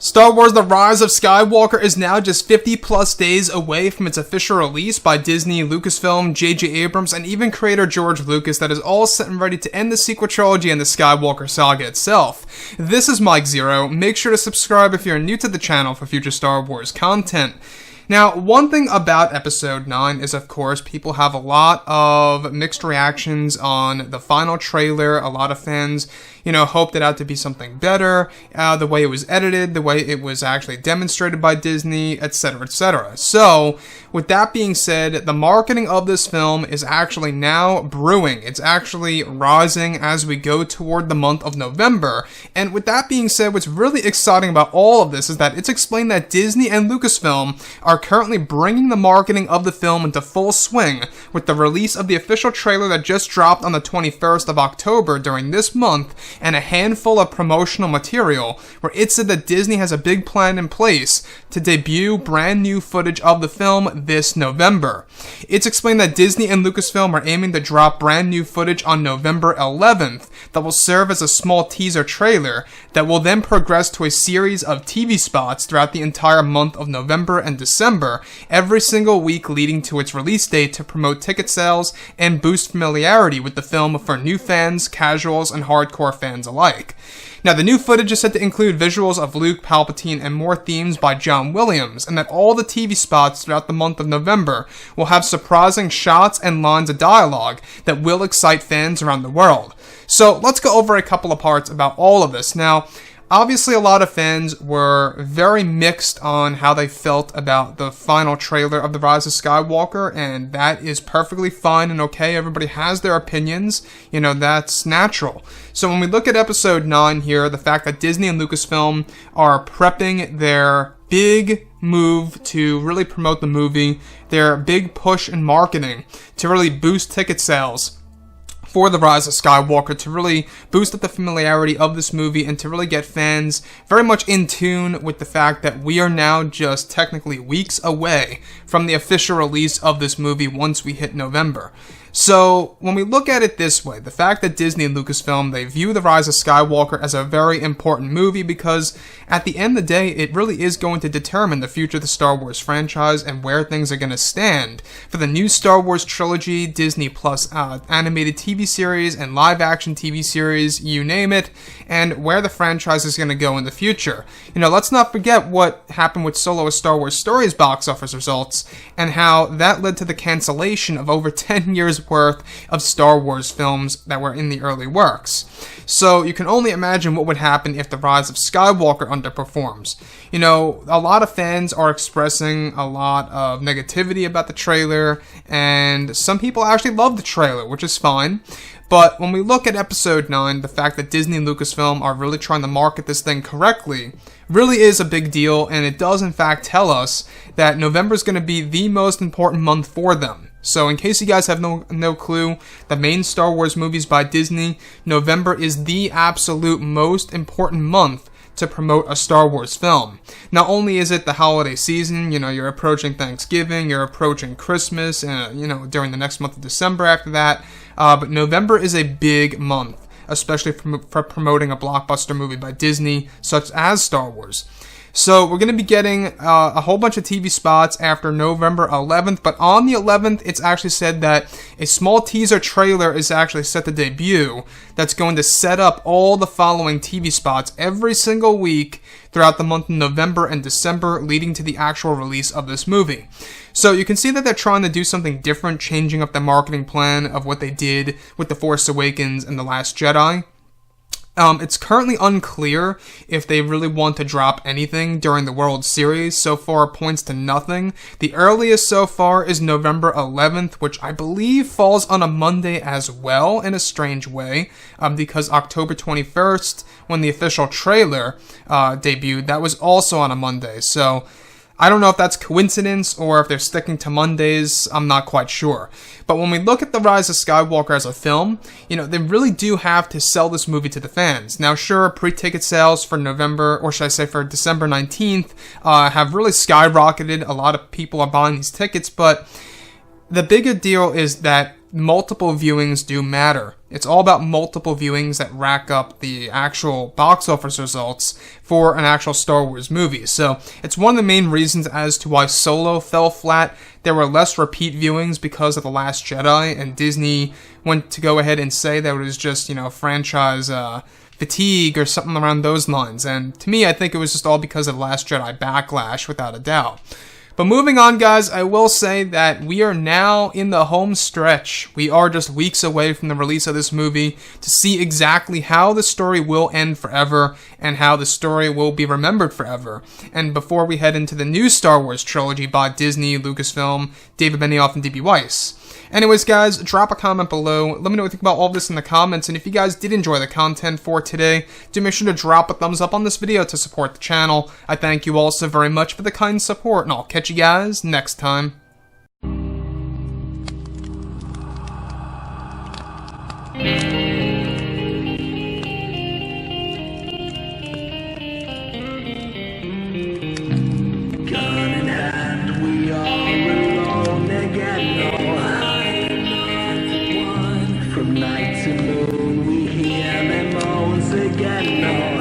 Star Wars The Rise of Skywalker is now just 50 plus days away from its official release by Disney, Lucasfilm, J.J. Abrams, and even creator George Lucas that is all set and ready to end the sequel trilogy and the Skywalker saga itself. This is Mike Zero. Make sure to subscribe if you're new to the channel for future Star Wars content. Now, one thing about Episode 9 is, of course, people have a lot of mixed reactions on the final trailer. A lot of fans, hoped it out to be something better, the way it was edited, the way it was actually demonstrated by Disney, etc., etc. So, with that being said, the marketing of this film is actually now brewing. It's actually rising as we go toward the month of November. And with that being said, what's really exciting about all of this is that it's explained that Disney and Lucasfilm are currently bringing the marketing of the film into full swing with the release of the official trailer that just dropped on the 21st of October during this month, and a handful of promotional material where it said that Disney has a big plan in place to debut brand new footage of the film this November. It's explained that Disney and Lucasfilm are aiming to drop brand new footage on November 11th that will serve as a small teaser trailer that will then progress to a series of TV spots throughout the entire month of November and December, every single week leading to its release date to promote ticket sales and boost familiarity with the film for new fans, casuals, and hardcore fans alike. Now, the new footage is said to include visuals of Luke, Palpatine, and more themes by John Williams, and that all the TV spots throughout the month of November will have surprising shots and lines of dialogue that will excite fans around the world. So, let's go over a couple of parts about all of this. Now, obviously, a lot of fans were very mixed on how they felt about the final trailer of The Rise of Skywalker, and that is perfectly fine and okay. Everybody has their opinions. That's natural. So when we look at Episode 9 here, the fact that Disney and Lucasfilm are prepping their big move to really promote the movie, their big push in marketing to really boost ticket sales for The Rise of Skywalker, to really boost up the familiarity of this movie and to really get fans very much in tune with the fact that we are now just technically weeks away from the official release of this movie once we hit November. So, when we look at it this way, the fact that Disney and Lucasfilm, they view The Rise of Skywalker as a very important movie because, at the end of the day, it really is going to determine the future of the Star Wars franchise and where things are going to stand for the new Star Wars trilogy, Disney Plus animated TV series, and live-action TV series, you name it, and where the franchise is going to go in the future. Let's not forget what happened with Solo: A Star Wars Story's box office results, and how that led to the cancellation of over 10 years worth of Star Wars films that were in the early works. So you can only imagine what would happen if The Rise of Skywalker underperforms. A lot of fans are expressing a lot of negativity about the trailer, and some people actually love the trailer, which is fine. But when we look at Episode 9, the fact that Disney and Lucasfilm are really trying to market this thing correctly really is a big deal, and it does in fact tell us that November is going to be the most important month for them. So in case you guys have no clue, the main Star Wars movies by Disney, November is the absolute most important month to promote a Star Wars film. Not only is it the holiday season, you're approaching Thanksgiving, you're approaching Christmas, and, during the next month of December after that, but November is a big month, especially for promoting a blockbuster movie by Disney, such as Star Wars. So we're going to be getting a whole bunch of TV spots after November 11th, but on the 11th, it's actually said that a small teaser trailer is actually set to debut that's going to set up all the following TV spots every single week throughout the month of November and December, leading to the actual release of this movie. So you can see that they're trying to do something different, changing up the marketing plan of what they did with The Force Awakens and The Last Jedi. It's currently unclear if they really want to drop anything during the World Series. So far, it points to nothing. The earliest so far is November 11th, which I believe falls on a Monday as well, in a strange way, because October 21st, when the official trailer debuted, that was also on a Monday. So I don't know if that's coincidence or if they're sticking to Mondays. I'm not quite sure. But when we look at The Rise of Skywalker as a film, they really do have to sell this movie to the fans. Now, sure, pre-ticket sales for November, or should I say for December 19th, have really skyrocketed. A lot of people are buying these tickets, but the bigger deal is that multiple viewings do matter It's all about multiple viewings that rack up the actual box office results for an actual Star Wars movie. So it's one of the main reasons as to why Solo fell flat. There were less repeat viewings because of The Last Jedi, and Disney went to go ahead and say that it was just, franchise fatigue or something around those lines. And to me, I think it was just all because of Last Jedi backlash, without a doubt. But moving on, guys, I will say that we are now in the home stretch. We are just weeks away from the release of this movie to see exactly how the story will end forever and how the story will be remembered forever. And before we head into the new Star Wars trilogy by Disney, Lucasfilm, David Benioff, and D.B. Weiss. Anyways, guys, drop a comment below. Let me know what you think about all of this in the comments. And if you guys did enjoy the content for today, do make sure to drop a thumbs up on this video to support the channel. I thank you all so very much for the kind support, and I'll catch you guys next time. Gun in hand, we are alone again. From night to moon, we hear their moans again.